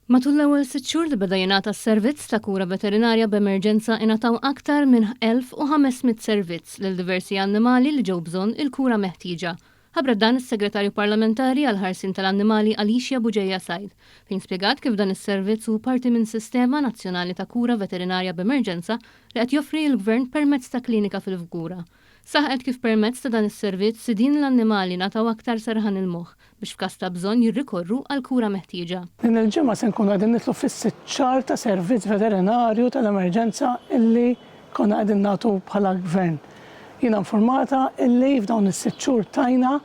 Matul l-ewwel 6 xhur li beda jingħata s-servizz ta' kura veterinarja b'emerġenza ingħataw aktar minn 1500 servizz lil diversi annimali li ġew bżonn il-kura meħtieġa. Ħabbret dan is-Segretarju Parlamentari għal ħarsien tal-annimali Alicia Buġejja Sajd, fejn spjegat kif dan is-servizz hu parti minn Sistema Nazzjonali ta' Kura Veterinarja b'Emerġenza li qed joffri l-Gvern permezz ta' klinika fil-Fgura. Saħqet kif permezz ta' dan is-servizz din l-annimali nataw aktar serħan il-moħħ biex f'każ ta' bżonn jirrikorru għal kura meħtieġa. Din il-ġimgħa se nkunu qegħdin nitlu fis-sitt xahar ta' servizz veterinarju tal-emerġenza illi konna qegħdin nagħtu bħala gvern. Jiena informata illi f'dawn is-sitt xhur tajna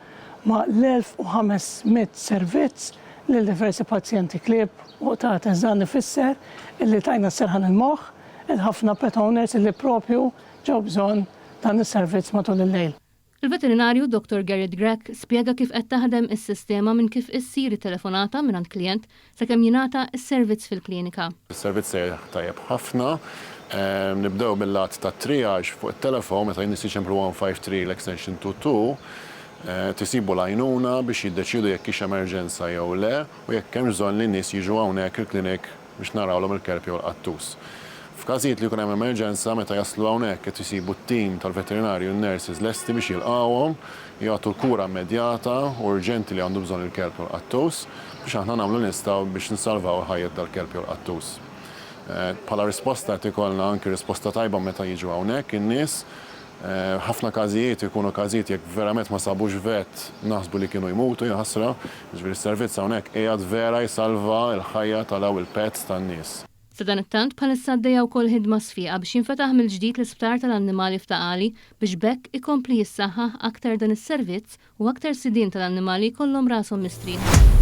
ma' l-1500 servizz lil diversi pazjenti klieb u ta' teżan ifisser illi tajna serħan il-moħħ il-ħafna pet owners illi propju ġew bżonn dan is-servizz matul il-lejl. Il-veterinarju Dr. Gerrit Grech spjega kif qed taħdem is-sistema minn kif issir telefonata minn klient sakemm jingħata s-servizz fil-klinika. Is-servizz tajjeb ħafna. Nibdew bil-lat ta' triage fuq it-telefon meta jnissi ċemplu 153 l-extension 22 tisibu l-għajnuna biex jiddeċidu jekk hix emerġenza jew le u jekk hemm bżonn li n-nies jiġu hawnhekk il-klinik biex narawlhom il-kerpju u l-qattus. F'każijiet li jkun hemm emerġenza meta jaslu hawnhekk qed isibu t-tim tal-veterinarju n-nurses lesti biex jilqawhom jagħtu l-kura immedjata urġenti li għandu bżonn il-kerpju u l-qattus biex aħna nagħmlu nistgħu biex nsalvaw il-ħajja tal-kerpju u l-qattus. Bħala risposta qed ikollna anke risposta tajba meta jiġu hawnhekk in-nies. Ħafna każijiet ikunu każijiet jekk verament ma sabux vet naħsbu li kienu jmutu jaħasra, ġifieri s-servizz hawnhekk qiegħed vera jsalva l-ħajja tal-daw il-pets tan-nies. Sa dan it-tant bħalissa għaddejja wkoll ħidma sfiqa biex jinfetaħ mill-ġdid l-isptar tal-annimali f'Taqali biex bekk ikompli jissaħħaħ aktar dan is-servizz u aktar sidien tal-annimali jkollhom rashom mistrieħ.